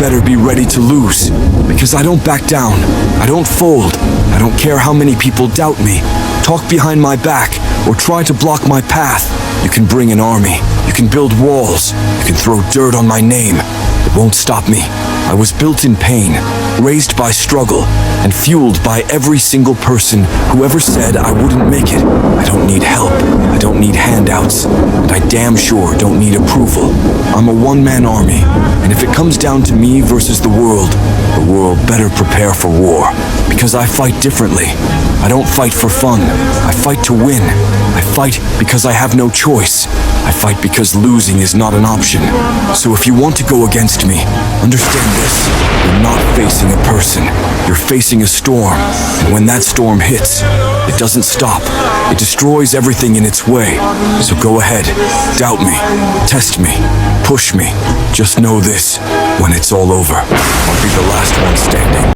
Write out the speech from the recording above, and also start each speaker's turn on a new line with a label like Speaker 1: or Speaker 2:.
Speaker 1: better be ready to lose. Because I don't back down. I don't fold. I don't care how many people doubt me, talk behind my back, or try to block my path. You can bring an army. You can build walls. You can throw dirt on my name. It won't stop me. I was built in pain, raised by struggle, and fueled by every single person who ever said I wouldn't make it. I don't need help. I don't need handouts. And I damn sure don't need approval. I'm a one-man army, and if it comes down to me versus the world better prepare for war. Because I fight differently. I don't fight for fun. I fight to win. I fight because I have no choice. I fight because losing is not an option. So if you want to go against me, understand this. You're not facing a person. You're facing a storm. And when that storm hits, it doesn't stop. It destroys everything in its way. So go ahead. Doubt me. Test me. Push me. Just know this. When it's all over, I'll be the